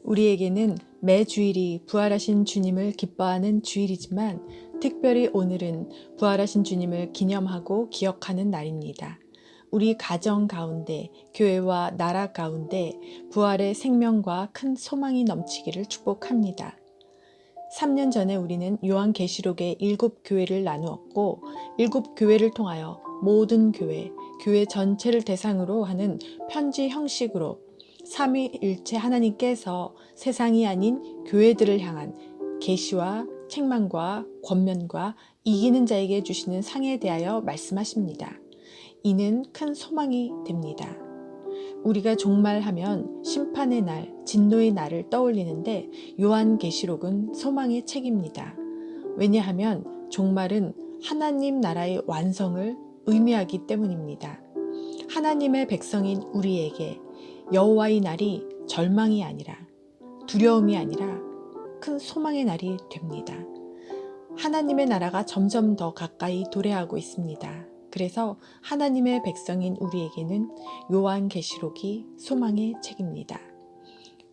우리에게는 매 주일이 부활하신 주님을 기뻐하는 주일이지만 특별히 오늘은 부활하신 주님을 기념하고 기억하는 날입니다. 우리 가정 가운데, 교회와 나라 가운데 부활의 생명과 큰 소망이 넘치기를 축복합니다. 3년 전에 우리는 요한계시록의 7교회를 나누었고 7교회를 통하여 모든 교회 전체를 대상으로 하는 편지 형식으로 삼위일체 하나님께서 세상이 아닌 교회들을 향한 계시와 책망과 권면과 이기는 자에게 주시는 상에 대하여 말씀하십니다. 이는 큰 소망이 됩니다. 우리가 종말하면 심판의 날, 진노의 날을 떠올리는데 요한계시록은 소망의 책입니다. 왜냐하면 종말은 하나님 나라의 완성을 의미하기 때문입니다. 하나님의 백성인 우리에게 여호와의 날이 절망이 아니라 두려움이 아니라 큰 소망의 날이 됩니다. 하나님의 나라가 점점 더 가까이 도래하고 있습니다. 그래서 하나님의 백성인 우리에게는 요한계시록이 소망의 책입니다.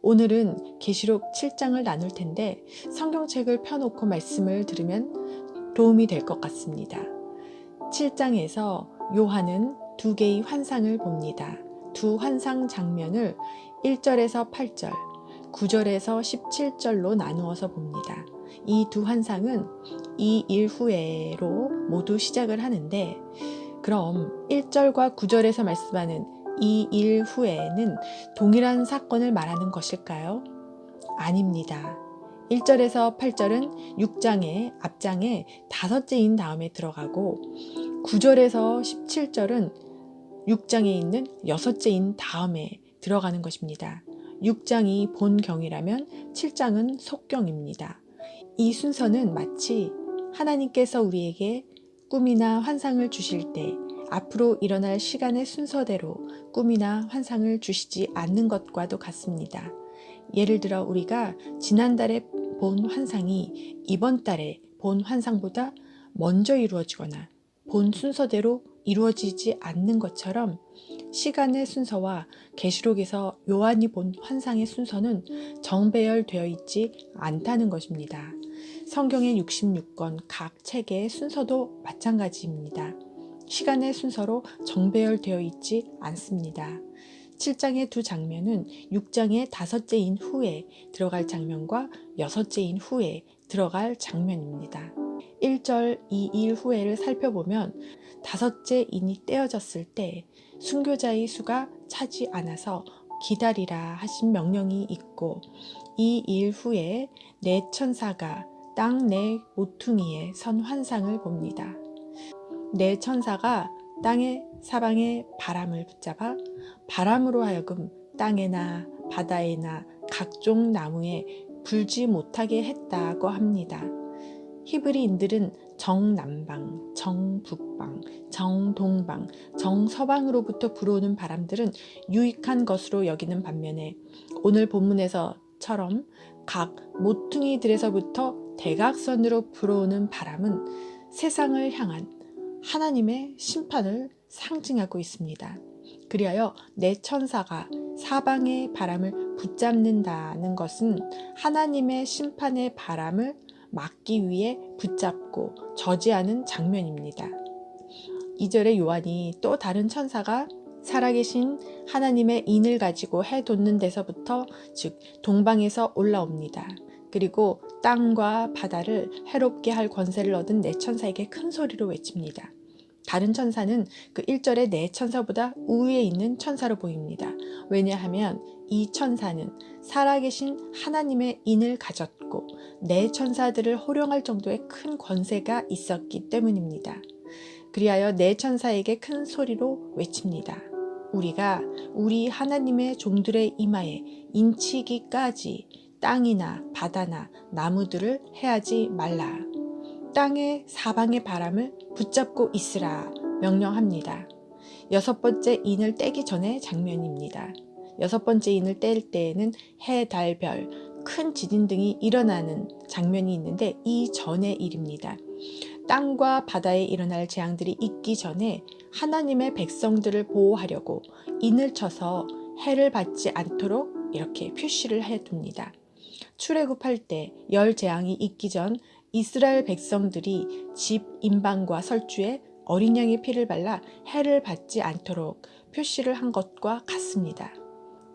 오늘은 계시록 7장을 나눌 텐데 성경책을 펴놓고 말씀을 들으면 도움이 될 것 같습니다. 7장에서 요한은 두 개의 환상을 봅니다. 두 환상 장면을 1절에서 8절, 9절에서 17절로 나누어서 봅니다. 이 두 환상은 이 일 후에로 모두 시작을 하는데 그럼 1절과 9절에서 말씀하는 이 일 후에는 동일한 사건을 말하는 것일까요? 아닙니다. 1절에서 8절은 6장의 앞장에 다섯째인 다음에 들어가고 9절에서 17절은 6장에 있는 여섯째인 다음에 들어가는 것입니다. 6장이 본경이라면 7장은 속경입니다. 이 순서는 마치 하나님께서 우리에게 꿈이나 환상을 주실 때 앞으로 일어날 시간의 순서대로 꿈이나 환상을 주시지 않는 것과도 같습니다. 예를 들어 우리가 지난달에 본 환상이 이번 달에 본 환상보다 먼저 이루어지거나 본 순서대로 이루어지지 않는 것처럼 시간의 순서와 계시록에서 요한이 본 환상의 순서는 정배열되어 있지 않다는 것입니다. 성경의 66권 각 책의 순서도 마찬가지입니다. 시간의 순서로 정배열되어 있지 않습니다. 7장의 두 장면은 6장의 다섯째인 후에 들어갈 장면과 여섯째인 후에 들어갈 장면입니다. 1절 2일 후에를 살펴보면 다섯째 인이 떼어졌을 때 순교자의 수가 차지 않아서 기다리라 하신 명령이 있고 이 일 후에 네 천사가 땅 네 모퉁이에 선 환상을 봅니다. 네 천사가 땅의 사방의 바람을 붙잡아 바람으로 하여금 땅에나 바다에나 각종 나무에 불지 못하게 했다고 합니다. 히브리인들은 정남방, 정북방, 정동방, 정서방으로부터 불어오는 바람들은 유익한 것으로 여기는 반면에 오늘 본문에서처럼 각 모퉁이들에서부터 대각선으로 불어오는 바람은 세상을 향한 하나님의 심판을 상징하고 있습니다. 그리하여 네 천사가 사방의 바람을 붙잡는다는 것은 하나님의 심판의 바람을 막기 위해 붙잡고 저지하는 장면입니다. 2절에 요한이 또 다른 천사가 살아계신 하나님의 인을 가지고 해 돋는 데서부터 즉 동방에서 올라옵니다. 그리고 땅과 바다를 해롭게 할 권세를 얻은 네 천사에게 큰 소리로 외칩니다. 다른 천사는 그 1절의 네 천사보다 우위에 있는 천사로 보입니다. 왜냐하면 이 천사는 살아계신 하나님의 인을 가졌고 네 천사들을 호령할 정도의 큰 권세가 있었기 때문입니다. 그리하여 네 천사에게 큰 소리로 외칩니다. 우리가 우리 하나님의 종들의 이마에 인치기까지 땅이나 바다나 나무들을 해하지 말라. 땅의 사방의 바람을 붙잡고 있으라 명령합니다. 여섯 번째 인을 떼기 전의 장면입니다. 여섯 번째 인을 뗄 때에는 해, 달, 별, 큰 지진 등이 일어나는 장면이 있는데 이 전의 일입니다. 땅과 바다에 일어날 재앙들이 있기 전에 하나님의 백성들을 보호하려고 인을 쳐서 해를 받지 않도록 이렇게 표시를 해둡니다. 출애굽할 때 열 재앙이 있기 전 이스라엘 백성들이 집 인방과 설주에 어린 양의 피를 발라 해를 받지 않도록 표시를 한 것과 같습니다.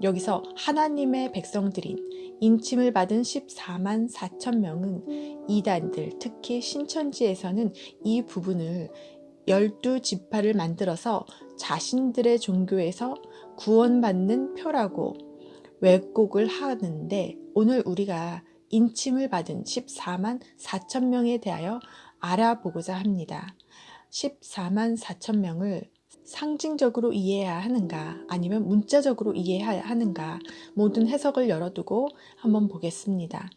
여기서 하나님의 백성들인 인침을 받은 14만 4천 명은 이단들, 특히 신천지에서는 이 부분을 12지파를 만들어서 자신들의 종교에서 구원받는 표라고 왜곡을 하는데, 오늘 우리가 인침을 받은 14만 4천 명에 대하여 알아보고자 합니다. 14만 4천 명을 상징적으로 이해해야 하는가, 아니면 문자적으로 이해해야 하는가, 모든 해석을 열어두고 한번 보겠습니다.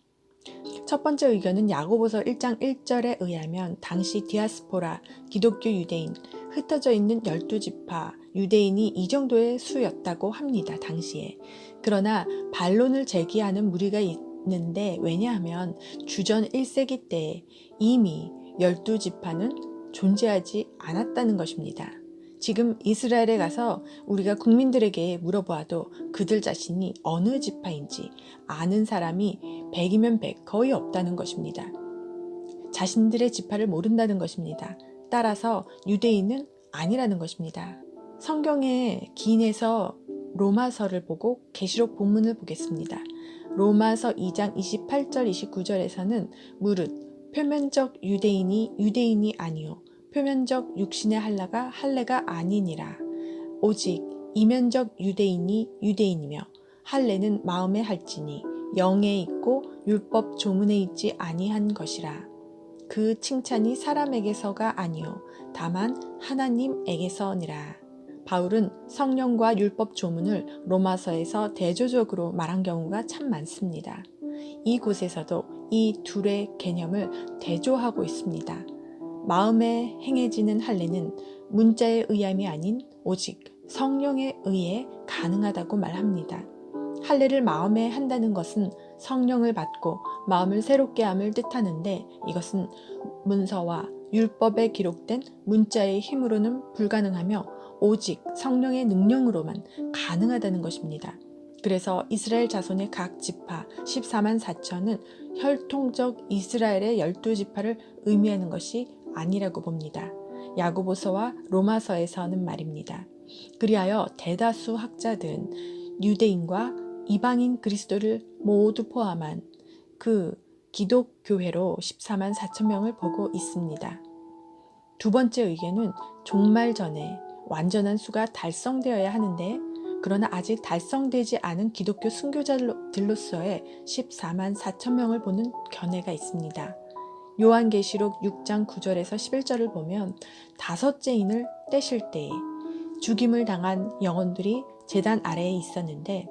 첫 번째 의견은 야고보서 1장 1절에 의하면 당시 디아스포라, 기독교 유대인, 흩어져 있는 12지파 유대인이 이 정도의 수였다고 합니다. 당시에. 그러나 반론을 제기하는 무리가 있는데, 왜냐하면 주전 1세기 때 이미 12지파는 존재하지 않았다는 것입니다. 지금 이스라엘에 가서 우리가 국민들에게 물어보아도 그들 자신이 어느 지파인지 아는 사람이 100이면 100, 거의 없다는 것입니다. 자신들의 지파를 모른다는 것입니다. 따라서 유대인은 아니라는 것입니다. 성경의 기인에서 로마서를 보고 계시록 본문을 보겠습니다. 로마서 2장 28절 29절에서는 무릇 표면적 유대인이 유대인이 아니요 표면적 육신의 할례가 아니니라. 오직 이면적 유대인이 유대인이며 할례는 마음에 할지니 영에 있고 율법 조문에 있지 아니한 것이라. 그 칭찬이 사람에게서가 아니요 다만 하나님에게서니라. 바울은 성령과 율법 조문을 로마서에서 대조적으로 말한 경우가 참 많습니다. 이곳에서도 이 둘의 개념을 대조하고 있습니다. 마음에 행해지는 할례는 문자에 의함이 아닌 오직 성령에 의해 가능하다고 말합니다. 할례를 마음에 한다는 것은 성령을 받고 마음을 새롭게 함을 뜻하는데, 이것은 문서와 율법에 기록된 문자의 힘으로는 불가능하며 오직 성령의 능력으로만 가능하다는 것입니다. 그래서 이스라엘 자손의 각 지파 14만 4천은 혈통적 이스라엘의 12지파를 의미하는 것이 아니라고 봅니다. 야고보서와 로마서에서는 말입니다. 그리하여 대다수 학자들은 유대인과 이방인 그리스도를 모두 포함한 그 기독교회로 14만 4천 명을 보고 있습니다. 두 번째 의견은 종말 전에 완전한 수가 달성되어야 하는데, 그러나 아직 달성되지 않은 기독교 순교자들로서의 14만 4천 명을 보는 견해가 있습니다. 요한계시록 6장 9절에서 11절을 보면 다섯째 인을 떼실 때에 죽임을 당한 영혼들이 제단 아래에 있었는데,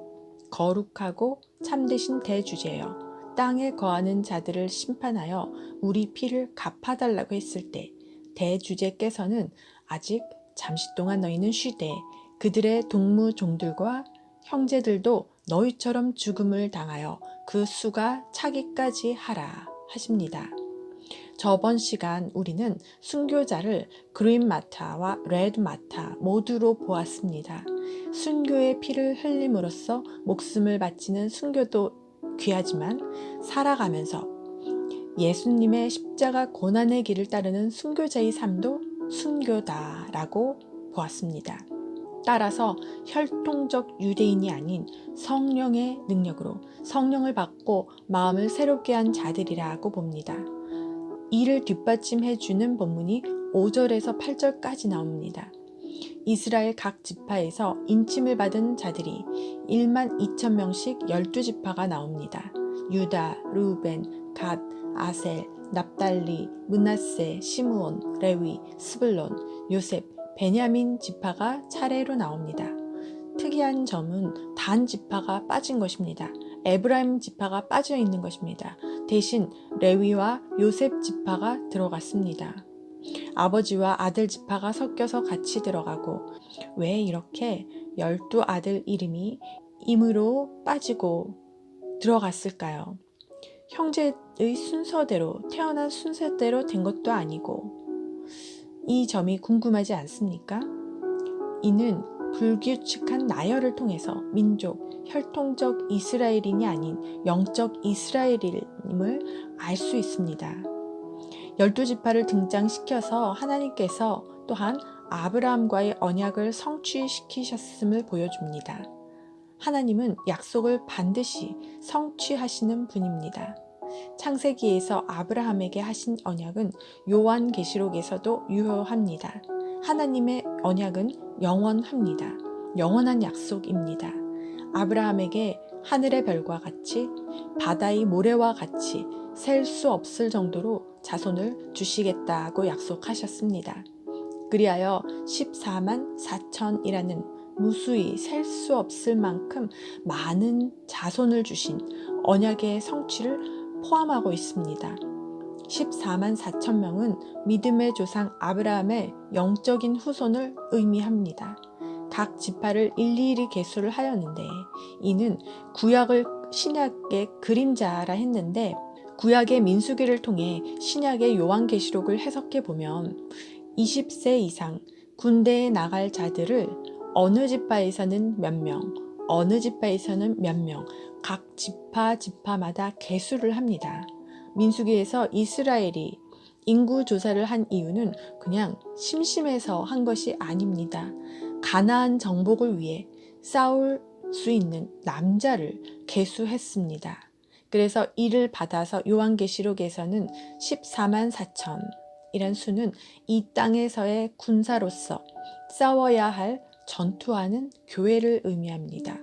거룩하고 참되신 대주제여 땅에 거하는 자들을 심판하여 우리 피를 갚아달라고 했을 때, 대주제께서는 아직 잠시 동안 너희는 쉬되 그들의 동무 종들과 형제들도 너희처럼 죽음을 당하여 그 수가 차기까지 하라 하십니다. 저번 시간 우리는 순교자를 그린 마타와 레드 마타 모두로 보았습니다. 순교의 피를 흘림으로써 목숨을 바치는 순교도 귀하지만, 살아가면서 예수님의 십자가 고난의 길을 따르는 순교자의 삶도 순교다라고 보았습니다. 따라서 혈통적 유대인이 아닌 성령의 능력으로 성령을 받고 마음을 새롭게 한 자들이라고 봅니다. 이를 뒷받침해주는 본문이 5절에서 8절까지 나옵니다. 이스라엘 각 지파에서 인침을 받은 자들이 1만 2천 명씩 12지파가 나옵니다. 유다, 루벤, 갓, 아셀, 납달리, 므낫세, 시므온, 레위, 스불론, 요셉, 베냐민 지파가 차례로 나옵니다. 특이한 점은 단 지파가 빠진 것입니다. 에브라임 지파가 빠져 있는 것입니다. 대신 레위와 요셉 지파가 들어갔습니다. 아버지와 아들 지파가 섞여서 같이 들어가고, 왜 이렇게 12아들 이름이 임으로 빠지고 들어갔을까요? 형제의 순서대로, 태어난 순서대로 된 것도 아니고, 이 점이 궁금하지 않습니까? 이는 불규칙한 나열을 통해서 민족, 혈통적 이스라엘인이 아닌 영적 이스라엘임을 알 수 있습니다. 12지파를 등장시켜서 하나님께서 또한 아브라함과의 언약을 성취시키셨음을 보여줍니다. 하나님은 약속을 반드시 성취하시는 분입니다. 창세기에서 아브라함에게 하신 언약은 요한계시록에서도 유효합니다. 하나님의 언약은 영원합니다. 영원한 약속입니다. 아브라함에게 하늘의 별과 같이 바다의 모래와 같이 셀 수 없을 정도로 자손을 주시겠다고 약속하셨습니다. 그리하여 14만 4천이라는 무수히 셀 수 없을 만큼 많은 자손을 주신 언약의 성취를 포함하고 있습니다. 14만 4천 명은 믿음의 조상 아브라함의 영적인 후손을 의미합니다. 각 지파를 일일이 계수를 하였는데 이는 구약을 신약의 그림자라 했는데 구약의 민수기를 통해 신약의 요한계시록을 해석해 보면 20세 이상 군대에 나갈 자들을 어느 지파에서는 몇 명, 어느 지파에서는 몇 명, 각 지파마다 계수를 합니다. 민수기에서 이스라엘이 인구 조사를 한 이유는 그냥 심심해서 한 것이 아닙니다. 가나안 정복을 위해 싸울 수 있는 남자를 계수했습니다. 그래서 이를 받아서 요한계시록에서는 14만 4천이란 수는 이 땅에서의 군사로서 싸워야 할 전투하는 교회를 의미합니다.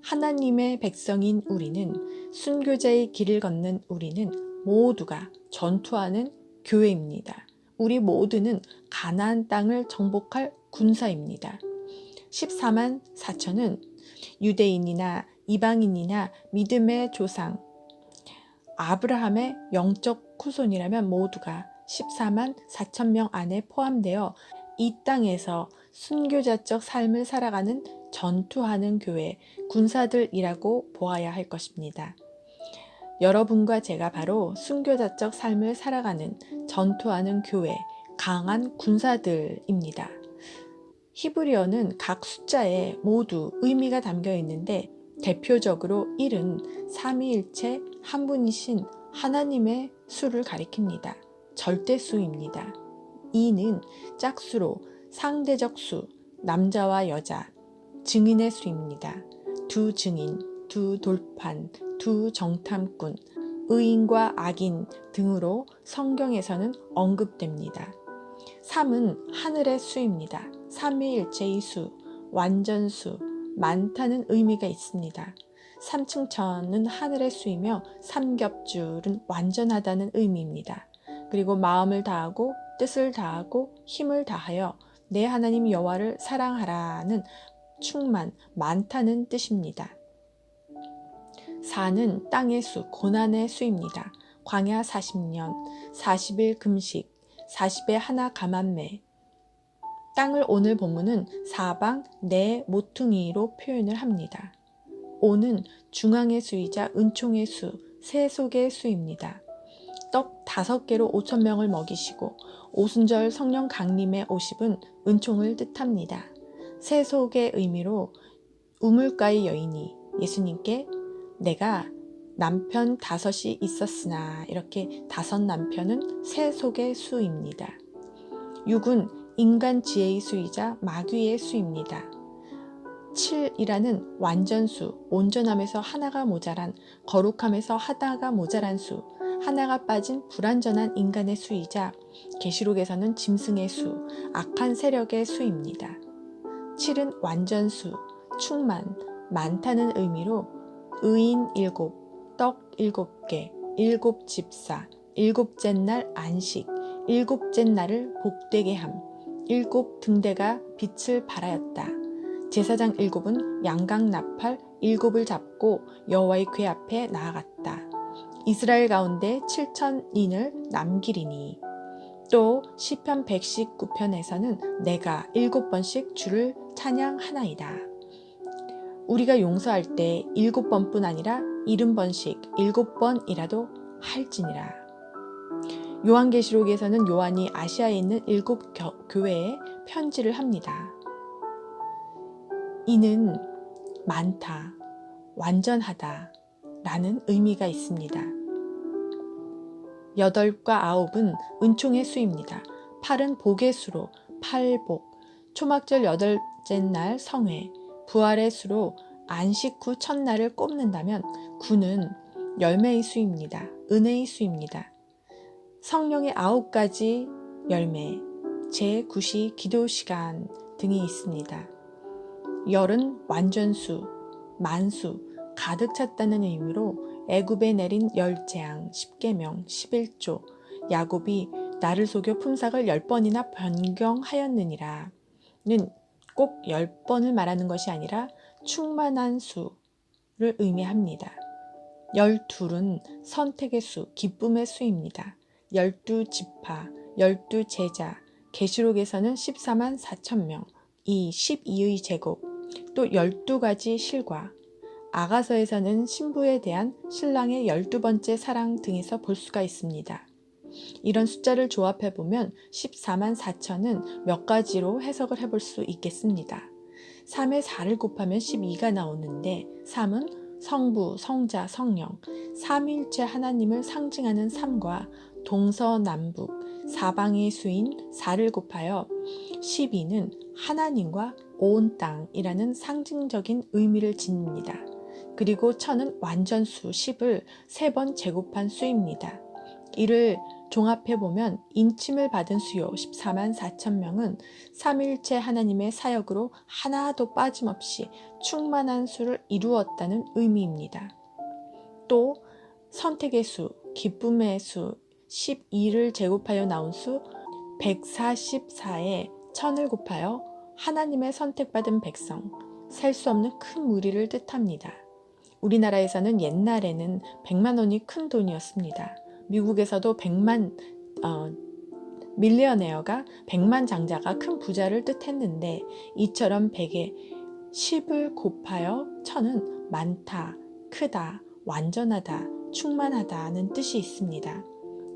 하나님의 백성인 우리는, 순교자의 길을 걷는 우리는 모두가 전투하는 교회입니다. 우리 모두는 가나안 땅을 정복할 군사입니다. 14만 4천은 유대인이나 이방인이나 믿음의 조상 아브라함의 영적 후손이라면 모두가 14만 4천 명 안에 포함되어 이 땅에서 순교자적 삶을 살아가는 전투하는 교회, 군사들이라고 보아야 할 것입니다. 여러분과 제가 바로 순교자적 삶을 살아가는 전투하는 교회, 강한 군사들입니다. 히브리어는 각 숫자에 모두 의미가 담겨 있는데 대표적으로 1은 삼위일체 한 분이신 하나님의 수를 가리킵니다. 절대수입니다. 2는 짝수로 상대적 수, 남자와 여자, 증인의 수입니다. 두 증인, 두 돌판, 두 정탐꾼, 의인과 악인 등으로 성경에서는 언급됩니다. 3은 하늘의 수입니다. 삼위일체의 수, 완전수, 많다는 의미가 있습니다. 삼층천은 하늘의 수이며 삼겹줄은 완전하다는 의미입니다. 그리고 마음을 다하고 뜻을 다하고 힘을 다하여 내 하나님 여호와를 사랑하라는 충만, 많다는 뜻입니다. 4는 땅의 수, 고난의 수입니다. 광야 40년, 40일 금식, 40에 하나 감암매. 땅을 오늘 본문은 사방 네 모퉁이로 표현을 합니다. 5는 중앙의 수이자 은총의 수, 세속의 수입니다. 떡 5개로 5천 명을 먹이시고 오순절 성령 강림의 50은 은총을 뜻합니다. 세속의 의미로 우물가의 여인이 예수님께 내가 남편 5이 있었으나 이렇게 5 남편은 세속의 수입니다. 6은 인간 지혜의 수이자 마귀의 수입니다. 7이라는 완전수, 온전함에서 하나가 모자란, 거룩함에서 하나가 모자란 수, 하나가 빠진 불완전한 인간의 수이자 계시록에서는 짐승의 수, 악한 세력의 수입니다. 7은 완전수, 충만, 많다는 의미로 의인 7, 떡 7개, 7집사, 7째 날 안식, 7째 날을 복되게 함, 7 등대가 빛을 발하였다. 제사장 7은 양각 나팔 7을 잡고 여호와의 궤 앞에 나아갔다. 이스라엘 가운데 7천인을 남기리니. 또 시편 119편에서는 내가 7번씩 주를 찬양하나이다. 우리가 용서할 때 7번뿐 아니라 70번씩 7번이라도 할지니라. 요한계시록에서는 요한이 아시아에 있는 7 교회에 편지를 합니다. 이는 많다, 완전하다 라는 의미가 있습니다. 8과 9은 은총의 수입니다. 8은 복의 수로 팔복, 초막절 8째 날 성회, 부활의 수로 안식 후 첫날을 꼽는다면 9는 열매의 수입니다. 은혜의 수입니다. 성령의 9가지 열매, 제9시 기도 시간 등이 있습니다. 열은 완전수, 만수, 가득 찼다는 의미로 애굽에 내린 열 재앙, 10계명, 11조, 야곱이 나를 속여 품삯을 10번이나 변경하였느니라 는 꼭 10번을 말하는 것이 아니라 충만한 수를 의미합니다. 12은 선택의 수, 기쁨의 수입니다. 12지파, 12제자, 계시록에서는 14만 4천 명, 이 12의 제곱, 또 12가지 실과, 아가서에서는 신부에 대한 신랑의 12번째 사랑 등에서 볼 수가 있습니다. 이런 숫자를 조합해보면 14만 4천은 몇 가지로 해석을 해볼 수 있겠습니다. 3에 4를 곱하면 12가 나오는데 3은 성부, 성자, 성령, 삼위일체 하나님을 상징하는 3과 동서남북, 사방의 수인 4를 곱하여 12는 하나님과 온 땅이라는 상징적인 의미를 지닙니다. 그리고 천은 완전수 10을 3번 제곱한 수입니다. 이를 종합해보면 인침을 받은 수요 14만 4천 명은 삼위일체 하나님의 사역으로 하나도 빠짐없이 충만한 수를 이루었다는 의미입니다. 또 선택의 수, 기쁨의 수 12를 제곱하여 나온 수 144에 천을 곱하여 하나님의 선택받은 백성, 셀 수 없는 큰 무리를 뜻합니다. 우리나라에서는 옛날에는 100만 원이 큰 돈이었습니다. 미국에서도 100만 밀리어네어가 100만 장자가 큰 부자를 뜻했는데 이처럼 100에 10을 곱하여 천은 많다, 크다, 완전하다, 충만하다는 뜻이 있습니다.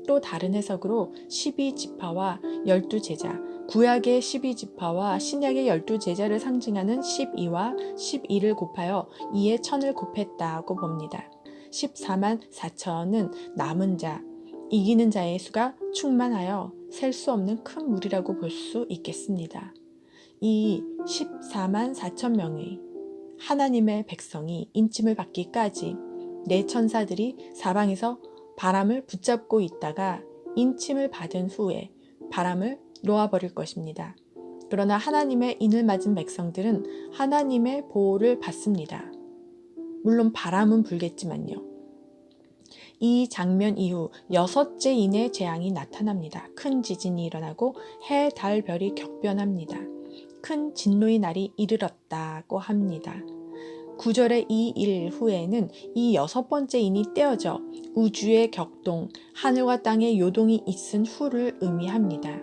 또 다른 해석으로 12지파와 12제자, 구약의 12지파와 신약의 12제자를 상징하는 12와 12를 곱하여 2에 천을 곱했다고 봅니다. 14만 4천은 남은 자, 이기는 자의 수가 충만하여 셀 수 없는 큰 무리라고 볼 수 있겠습니다. 이 14만 4천 명의 하나님의 백성이 인침을 받기까지 네 천사들이 사방에서 바람을 붙잡고 있다가 인침을 받은 후에 바람을 놓아버릴 것입니다. 그러나 하나님의 인을 맞은 백성들은 하나님의 보호를 받습니다. 물론 바람은 불겠지만요. 이 장면 이후 6째 인의 재앙이 나타납니다. 큰 지진이 일어나고 해, 달, 별이 격변합니다. 큰 진노의 날이 이르렀다고 합니다. 9절의 이 일 후에는 이 6번째 인이 떼어져 우주의 격동, 하늘과 땅의 요동이 있은 후를 의미합니다.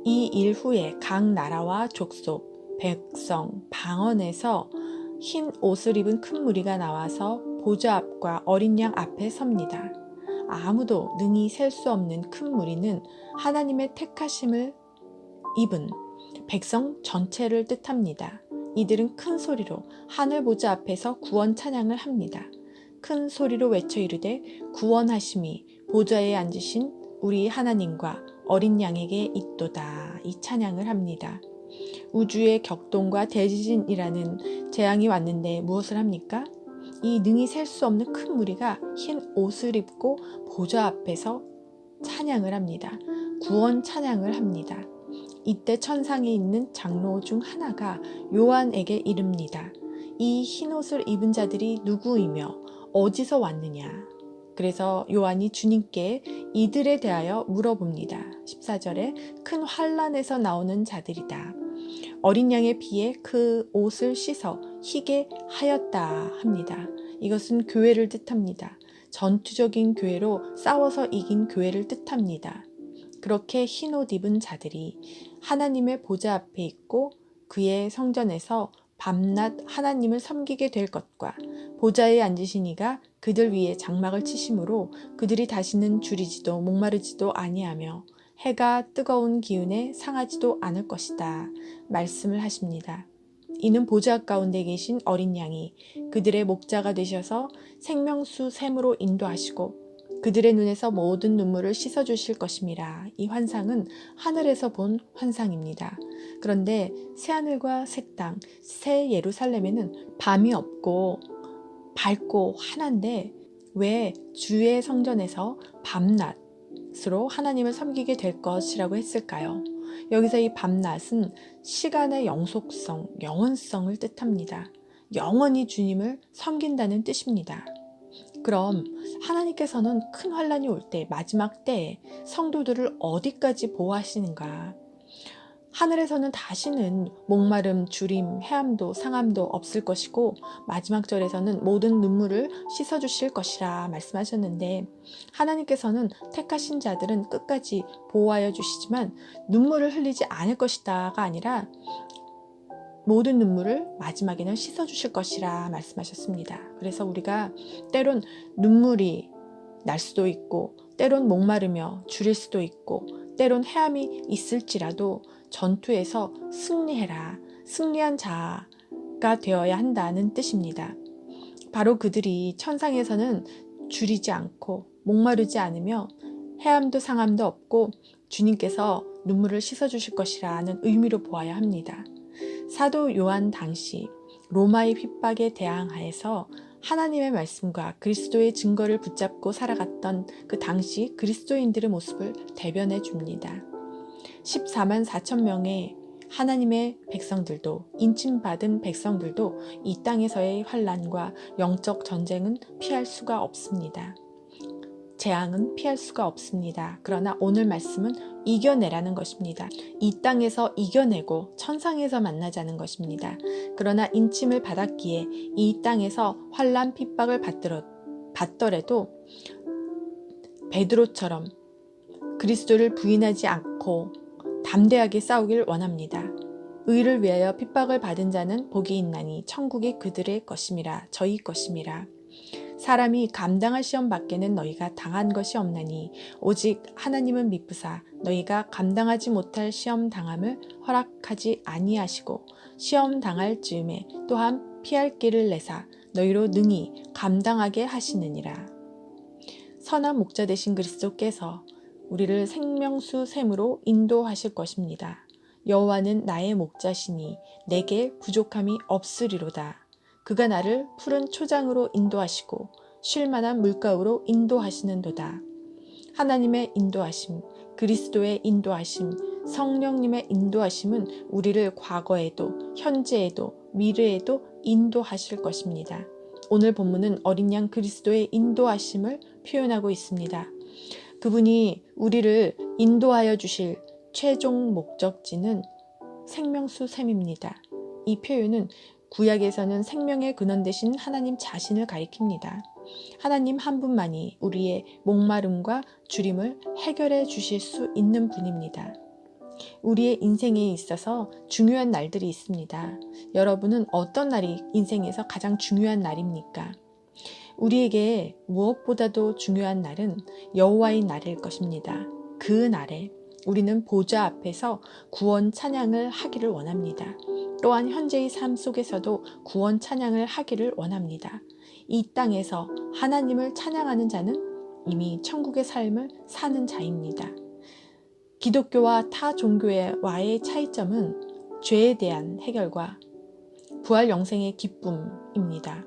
이 일 후에 각 나라와 족속, 백성, 방언에서 흰 옷을 입은 큰 무리가 나와서 보좌 앞과 어린 양 앞에 섭니다. 아무도 능히 셀 수 없는 큰 무리는 하나님의 택하심을 입은 백성 전체를 뜻합니다. 이들은 큰 소리로 하늘 보좌 앞에서 구원 찬양을 합니다. 큰 소리로 외쳐 이르되 구원하심이 보좌에 앉으신 우리 하나님과 어린 양에게 있도다. 이 찬양을 합니다. 우주의 격동과 대지진이라는 재앙이 왔는데 무엇을 합니까? 이 능히 셀 수 없는 큰 무리가 흰 옷을 입고 보좌 앞에서 찬양을 합니다. 구원 찬양을 합니다. 이때 천상에 있는 장로 중 하나가 요한에게 이릅니다. 이 흰옷을 입은 자들이 누구이며 어디서 왔느냐? 그래서 요한이 주님께 이들에 대하여 물어봅니다. 14절에 큰 환란에서 나오는 자들이다. 어린 양의 피에 그 옷을 씻어 희게 하였다 합니다. 이것은 교회를 뜻합니다. 전투적인 교회로 싸워서 이긴 교회를 뜻합니다. 그렇게 흰옷 입은 자들이 하나님의 보좌 앞에 있고 그의 성전에서 밤낮 하나님을 섬기게 될 것과 보좌에 앉으신 이가 그들 위에 장막을 치심으로 그들이 다시는 주리지도 목마르지도 아니하며 해가 뜨거운 기운에 상하지도 않을 것이다 말씀을 하십니다. 이는 보좌 가운데 계신 어린 양이 그들의 목자가 되셔서 생명수 샘으로 인도하시고 그들의 눈에서 모든 눈물을 씻어주실 것임이라. 이 환상은 하늘에서 본 환상입니다. 그런데 새하늘과 새 땅, 새 예루살렘에는 밤이 없고 밝고 환한데 왜 주의 성전에서 밤낮으로 하나님을 섬기게 될 것이라고 했을까요? 여기서 이 밤낮은 시간의 영속성, 영원성을 뜻합니다. 영원히 주님을 섬긴다는 뜻입니다. 그럼 하나님께서는 큰 환란이 올 때, 마지막 때에 성도들을 어디까지 보호하시는가? 하늘에서는 다시는 목마름, 주림, 해함도 상함도 없을 것이고 마지막 절에서는 모든 눈물을 씻어주실 것이라 말씀하셨는데, 하나님께서는 택하신 자들은 끝까지 보호하여 주시지만 눈물을 흘리지 않을 것이다가 아니라 모든 눈물을 마지막에는 씻어주실 것이라 말씀하셨습니다. 그래서 우리가 때론 눈물이 날 수도 있고 때론 목마르며 주릴 수도 있고 때론 해함이 있을지라도 전투에서 승리해라, 승리한 자가 되어야 한다는 뜻입니다. 바로 그들이 천상에서는 주리지 않고 목마르지 않으며 해함도 상함도 없고 주님께서 눈물을 씻어주실 것이라는 의미로 보아야 합니다. 사도 요한 당시 로마의 핍박에 대항하여서 하나님의 말씀과 그리스도의 증거를 붙잡고 살아갔던 그 당시 그리스도인들의 모습을 대변해 줍니다. 14만 4천 명의 하나님의 백성들도, 인침받은 백성들도 이 땅에서의 환난과 영적 전쟁은 피할 수가 없습니다. 재앙은 피할 수가 없습니다. 그러나 오늘 말씀은 이겨내라는 것입니다. 이 땅에서 이겨내고 천상에서 만나자는 것입니다. 그러나 인침을 받았기에 이 땅에서 환난 핍박을 받더라도 베드로처럼 그리스도를 부인하지 않고 담대하게 싸우길 원합니다. 의를 위하여 핍박을 받은 자는 복이 있나니 천국이 그들의 것임이라. 저희 것임이라. 사람이 감당할 시험 밖에는 너희가 당한 것이 없나니 오직 하나님은 미쁘사 너희가 감당하지 못할 시험 당함을 허락하지 아니하시고 시험 당할 즈음에 또한 피할 길을 내사 너희로 능히 감당하게 하시느니라. 선한 목자 되신 그리스도께서 우리를 생명수 샘으로 인도하실 것입니다. 여호와는 나의 목자시니 내게 부족함이 없으리로다. 그가 나를 푸른 초장으로 인도하시고 쉴만한 물가로 인도하시는도다. 하나님의 인도하심, 그리스도의 인도하심, 성령님의 인도하심은 우리를 과거에도 현재에도 미래에도 인도하실 것입니다. 오늘 본문은 어린 양 그리스도의 인도하심을 표현하고 있습니다. 그분이 우리를 인도하여 주실 최종 목적지는 생명수 샘입니다. 이 표현은 구약에서는 생명의 근원 되신 하나님 자신을 가리킵니다. 하나님 한 분만이 우리의 목마름과 주림을 해결해 주실 수 있는 분입니다. 우리의 인생에 있어서 중요한 날들이 있습니다. 여러분은 어떤 날이 인생에서 가장 중요한 날입니까? 우리에게 무엇보다도 중요한 날은 여호와의 날일 것입니다. 그 날에 우리는 보좌 앞에서 구원 찬양을 하기를 원합니다. 또한 현재의 삶 속에서도 구원 찬양을 하기를 원합니다. 이 땅에서 하나님을 찬양하는 자는 이미 천국의 삶을 사는 자입니다. 기독교와 타 종교와의 차이점은 죄에 대한 해결과 부활 영생의 기쁨입니다.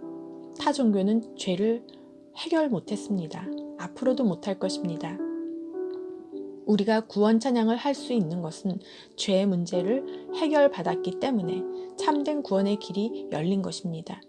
타 종교는 죄를 해결 못했습니다. 앞으로도 못할 것입니다. 우리가 구원 찬양을 할 수 있는 것은 죄의 문제를 해결받았기 때문에 참된 구원의 길이 열린 것입니다.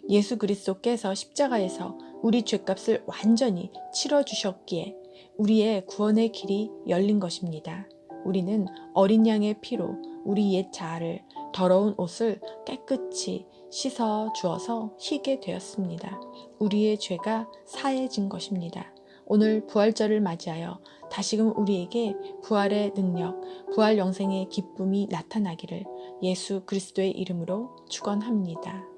예수 그리스도께서 십자가에서 우리 죄값을 완전히 치러주셨기에 우리의 구원의 길이 열린 것입니다. 우리는 어린 양의 피로 우리 옛 자아를 더러운 옷을 깨끗이 씻어 주어서 희게 되었습니다. 우리의 죄가 사해진 것입니다. 오늘 부활절을 맞이하여 다시금 우리에게 부활의 능력, 부활 영생의 기쁨이 나타나기를 예수 그리스도의 이름으로 축원합니다.